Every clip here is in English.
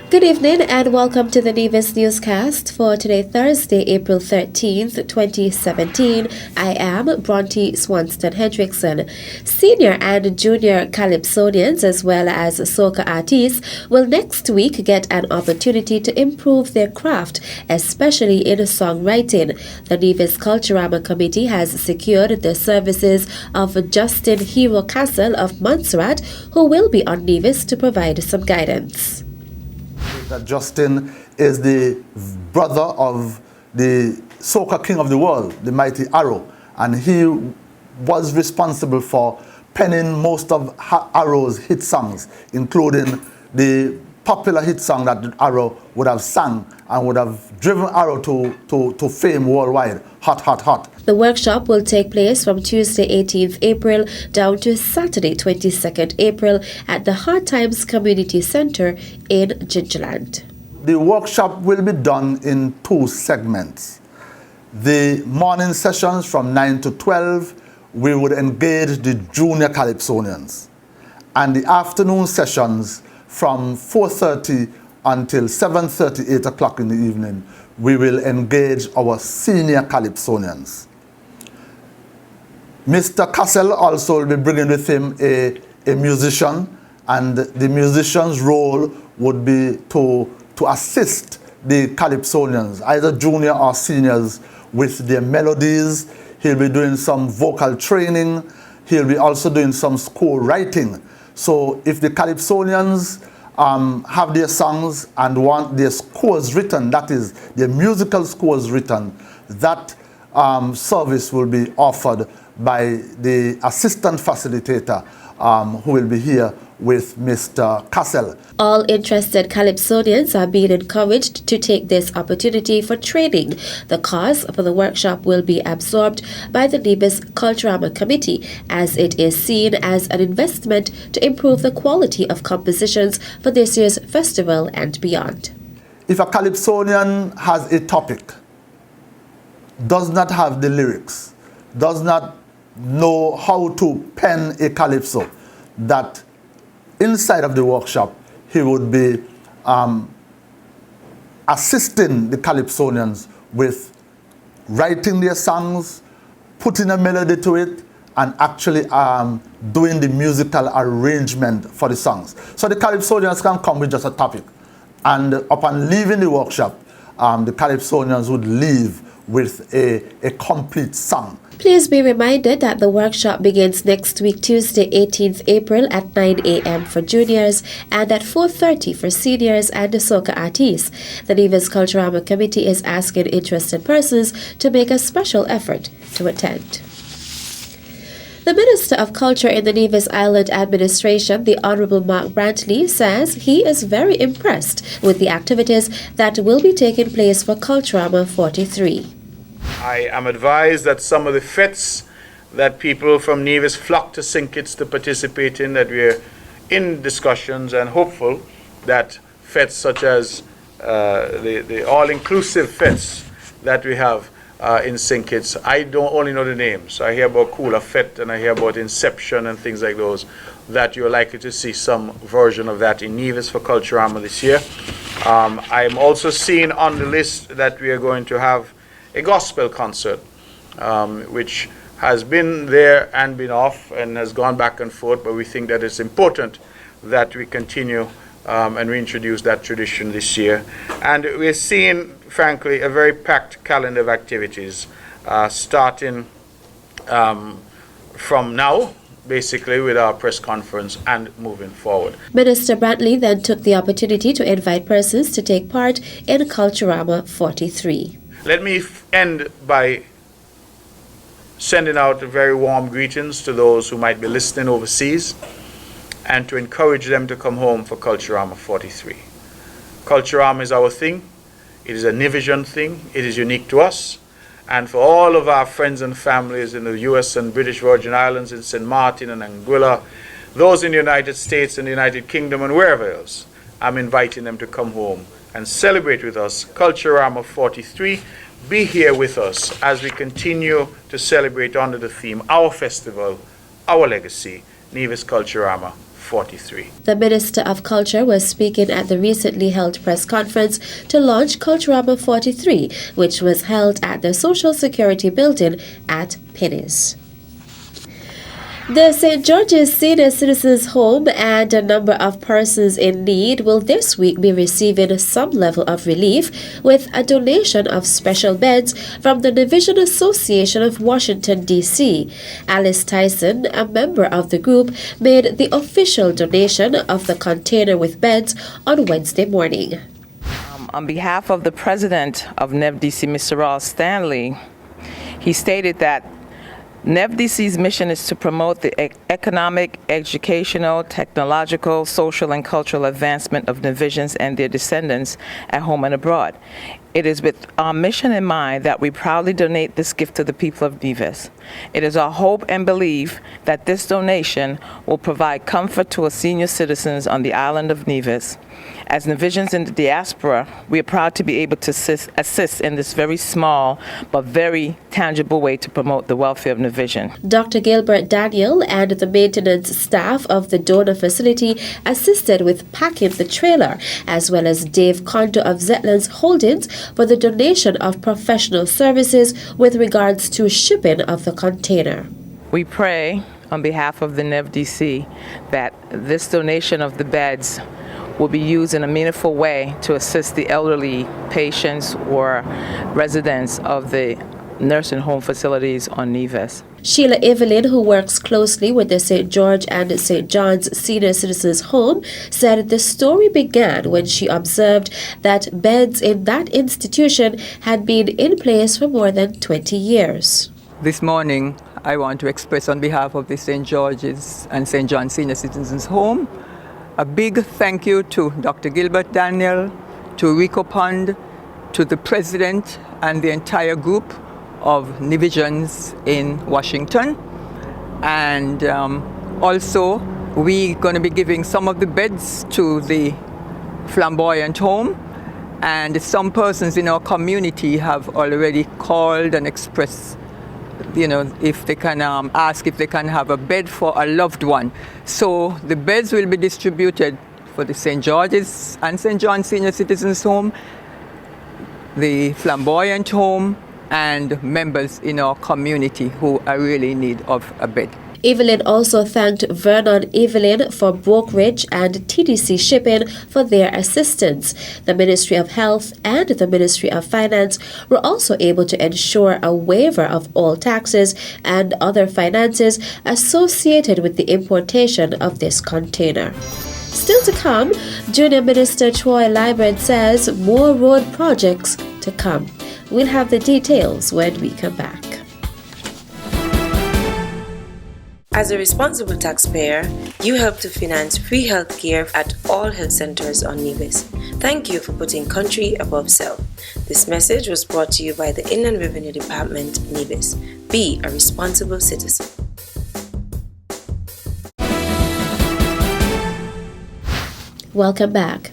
Good evening and welcome to the Nevis Newscast for today, Thursday, April 13th, 2017. I am Bronte Swanston Hendrickson. Senior and junior calypsonians as well as soca artists will next week get an opportunity to improve their craft, especially in songwriting. The Nevis Culturama Committee has secured the services of Justin Hero Castle of Montserrat, who will be on Nevis to provide some guidance. That Justin is the brother of the soca king of the world, the mighty Arrow, and he was responsible for penning most of Arrow's hit songs, including the popular hit song that Arrow would have sung and would have driven Arrow to fame worldwide, Hot, Hot, Hot. The workshop will take place from Tuesday 18th April down to Saturday 22nd April at the Hard Times Community Center in Gingerland. The workshop will be done in two segments. The morning sessions from 9 to 12, we would engage the junior calypsonians. And the afternoon sessions from 4:30 until 7:30, 8 o'clock in the evening, we will engage our senior calypsonians. Mr. Castle also will be bringing with him a musician, and the musician's role would be to assist the calypsonians, either junior or seniors, with their melodies. He'll be doing some vocal training. He'll be also doing some score writing. So if the calypsonians have their songs and want their scores written, that is, their musical scores written, that service will be offered by the assistant facilitator who will be here with Mr. Castle. All interested calypsonians are being encouraged to take this opportunity for training. The cost for the workshop will be absorbed by the Nevis Culturama Committee, as it is seen as an investment to improve the quality of compositions for this year's festival and beyond. If a calypsonian has a topic, does not have the lyrics, does not know how to pen a calypso, that inside of the workshop he would be assisting the calypsonians with writing their songs, putting a melody to it, and actually doing the musical arrangement for the songs. So the calypsonians can come with just a topic, and upon leaving the workshop, the calypsonians would leave with a complete song. Please be reminded that the workshop begins next week, Tuesday, 18th April at 9 a.m. for juniors and at 4:30 for seniors and the soca artists. The Nevis Culturama Committee is asking interested persons to make a special effort to attend. The Minister of Culture in the Nevis Island Administration, the Honourable Mark Brantley, says he is very impressed with the activities that will be taking place for Culturama 43. I am advised that some of the fetes that people from Nevis flock to St. Kitts to participate in, that we're in discussions and hopeful that fetes such as the all-inclusive fetes that we have in St. Kitts, I don't only know the names. I hear about Cooler Fete and I hear about Inception and things like those, that you're likely to see some version of that in Nevis for Culturama this year. I'm also seeing on the list that we are going to have a gospel concert, which has been there and been off and has gone back and forth, but we think that it's important that we continue and reintroduce that tradition this year. And we're seeing, frankly, a very packed calendar of activities, starting from now, basically, with our press conference and moving forward. Minister Brantley then took the opportunity to invite persons to take part in Culturama 43. Let me end by sending out very warm greetings to those who might be listening overseas and to encourage them to come home for Culturama 43. Culturama is our thing. It is a Nevisian thing. It is unique to us. And for all of our friends and families in the US and British Virgin Islands, in St. Martin and Anguilla, those in the United States and the United Kingdom and wherever else, I'm inviting them to come home and celebrate with us Culturama 43. Be here with us as we continue to celebrate under the theme, our festival, our legacy, Nevis Culturama 43. The Minister of Culture was speaking at the recently held press conference to launch Culturama 43, which was held at the Social Security Building at Penny's. The St. George's Senior Citizens Home and a number of persons in need will this week be receiving some level of relief with a donation of special beds from the Division Association of Washington, D.C. Alice Tyson, a member of the group, made the official donation of the container with beds on Wednesday morning. On behalf of the president of NEVDC, Mr. Ross Stanley, he stated that NEVDC's mission is to promote the economic, educational, technological, social, and cultural advancement of Nevisians and their descendants at home and abroad. It is with our mission in mind that we proudly donate this gift to the people of Nevis. It is our hope and belief that this donation will provide comfort to our senior citizens on the island of Nevis. As Nevisians in the diaspora, we are proud to be able to assist in this very small but very tangible way to promote the welfare of Nevisian. Dr. Gilbert Daniel and the maintenance staff of the donor facility assisted with packing the trailer, as well as Dave Kondo of Zetland's Holdings for the donation of professional services with regards to shipping of the container. We pray on behalf of the NEVDC that this donation of the beds will be used in a meaningful way to assist the elderly patients or residents of the nursing home facilities on Nevis. Sheila Evelyn, who works closely with the St. George and St. John's Senior Citizens Home, said the story began when she observed that beds in that institution had been in place for more than 20 years. This morning, I want to express on behalf of the St. George's and St. John's Senior Citizens Home a big thank you to Dr. Gilbert Daniel, to Rico Pond, to the president and the entire group of Nevisians in Washington. And also, we're going to be giving some of the beds to the Flamboyant Home. And some persons in our community have already called and expressed, if they can ask if they can have a bed for a loved one. So the beds will be distributed for the St. George's and St. John's Senior Citizens Home, the Flamboyant Home, and members in our community who are really in need of a bed. Evelyn also thanked Vernon Evelyn for brokerage and TDC shipping for their assistance. The Ministry of Health and the Ministry of Finance were also able to ensure a waiver of all taxes and other finances associated with the importation of this container. Still to come, Junior Minister Troy Liburd says more road projects to come. We'll have the details when we come back. As a responsible taxpayer, you help to finance free health care at all health centers on Nevis. Thank you for putting country above self. This message was brought to you by the Inland Revenue Department, Nevis. Be a responsible citizen. Welcome back.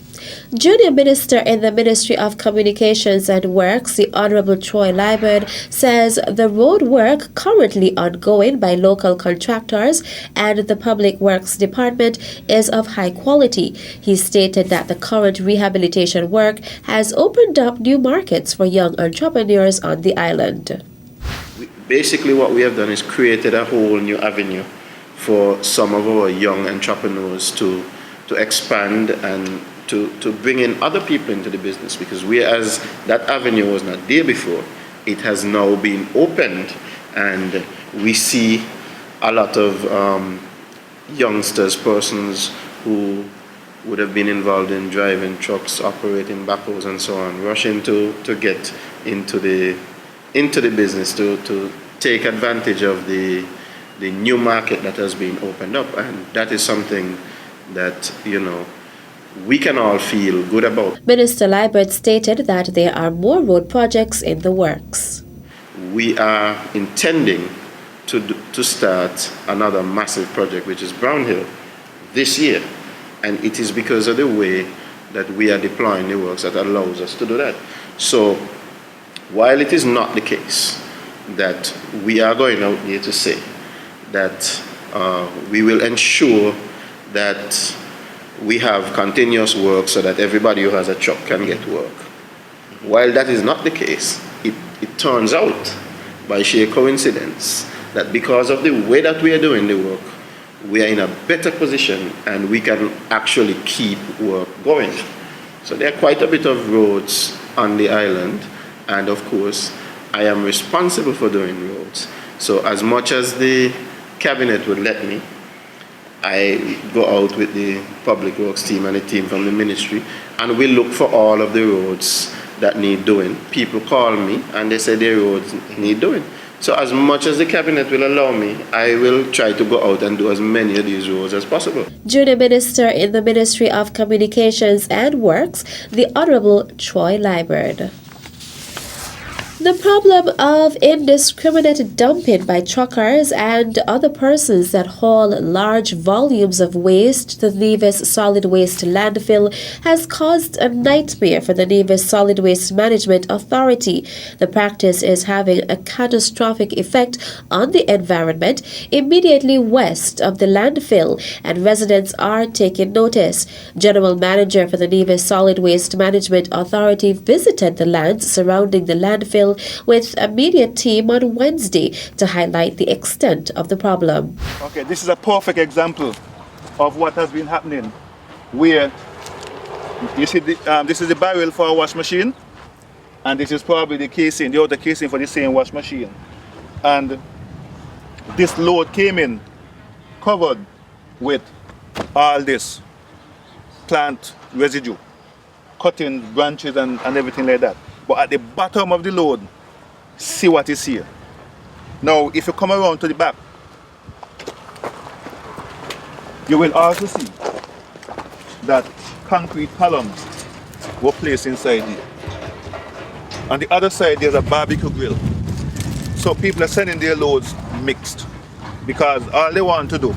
Junior Minister in the Ministry of Communications and Works, the Honorable Troy Liburd, says the road work currently ongoing by local contractors and the Public Works Department is of high quality. He stated that the current rehabilitation work has opened up new markets for young entrepreneurs on the island. Basically, what we have done is created a whole new avenue for some of our young entrepreneurs to expand and to bring in other people into the business, because as that avenue was not there before, it has now been opened, and we see a lot of youngsters, persons who would have been involved in driving trucks, operating backhoes and so on, rushing to get into the business to take advantage of the new market that has been opened up, and that is something that we can all feel good about. Minister Liburd stated that there are more road projects in the works. We are intending to start another massive project, which is Brownhill, this year. And it is because of the way that we are deploying the works that allows us to do that. So while it is not the case that we are going out here to say that we will ensure that we have continuous work so that everybody who has a truck can get work. While that is not the case, it turns out, by sheer coincidence, that because of the way that we are doing the work, we are in a better position and we can actually keep work going. So there are quite a bit of roads on the island, and of course, I am responsible for doing roads. So as much as the cabinet would let me, I go out with the public works team and the team from the ministry, and we look for all of the roads that need doing. People call me and they say their roads need doing. So as much as the cabinet will allow me, I will try to go out and do as many of these roads as possible. Junior Minister in the Ministry of Communications and Works, the Honorable Troy Liburd. The problem of indiscriminate dumping by truckers and other persons that haul large volumes of waste to the Nevis Solid Waste Landfill has caused a nightmare for the Nevis Solid Waste Management Authority. The practice is having a catastrophic effect on the environment immediately west of the landfill, and residents are taking notice. General Manager for the Nevis Solid Waste Management Authority visited the lands surrounding the landfill with a media team on Wednesday to highlight the extent of the problem. Okay, this is a perfect example of what has been happening, where you see this is the barrel for a wash machine, and this is probably the casing, the outer casing for the same wash machine. And this load came in covered with all this plant residue, cuttings, branches and everything like that. But at the bottom of the load, see what is here. Now, if you come around to the back, you will also see that concrete columns were placed inside here. On the other side, there's a barbecue grill. So people are sending their loads mixed, because all they want to do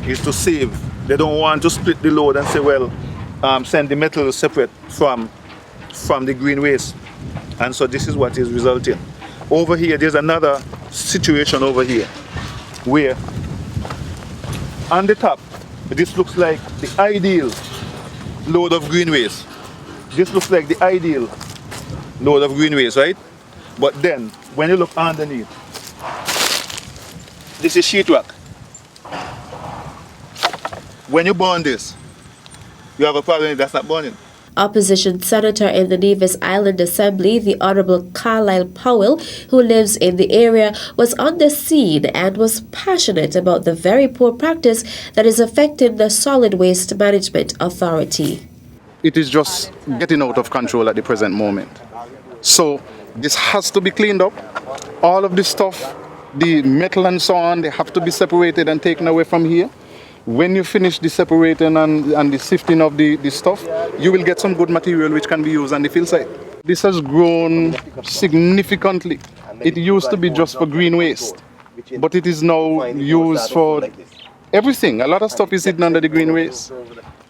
is to save. They don't want to split the load and say, well, send the metal separate from the green waste. And so this is what is resulting. Over here, there's another situation over here, where on the top, this looks like the ideal load of green waste. This looks like the ideal load of green waste, right? But then, when you look underneath, this is sheetrock. When you burn this, you have a problem that's not burning. Opposition Senator in the Nevis Island Assembly, the Honorable Carlisle Powell, who lives in the area, was on the scene and was passionate about the very poor practice that is affecting the Solid Waste Management Authority. It is just getting out of control at the present moment. So this has to be cleaned up. All of this stuff, the metal and so on, they have to be separated and taken away from here. When you finish the separating and the sifting of the stuff, you will get some good material which can be used on the field site. This has grown significantly. It used to be just for green waste, but it is now used for everything. A lot of stuff is hidden under the green waste.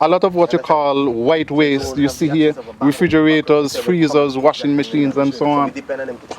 A lot of what you call white waste, you see here, refrigerators, freezers, washing machines and so on.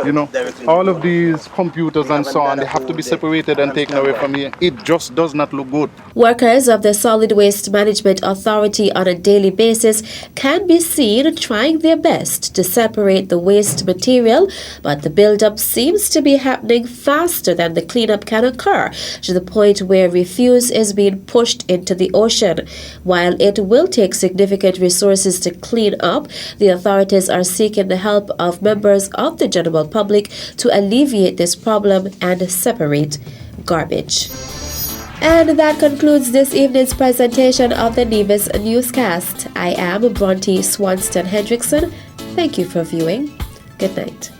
You know, all of these computers and so on, they have to be separated and taken away from here. It just does not look good. Workers of the Solid Waste Management Authority on a daily basis can be seen trying their best to separate the waste material, but the buildup seems to be happening faster than the cleanup can occur, to the point where refuse is being pushed into the ocean. While it will take significant resources to clean up, the authorities are seeking the help of members of the general public to alleviate this problem and separate garbage. And that concludes this evening's presentation of the Nevis Newscast. I am Bronte Swanston Hendrickson. Thank you for viewing. Good night.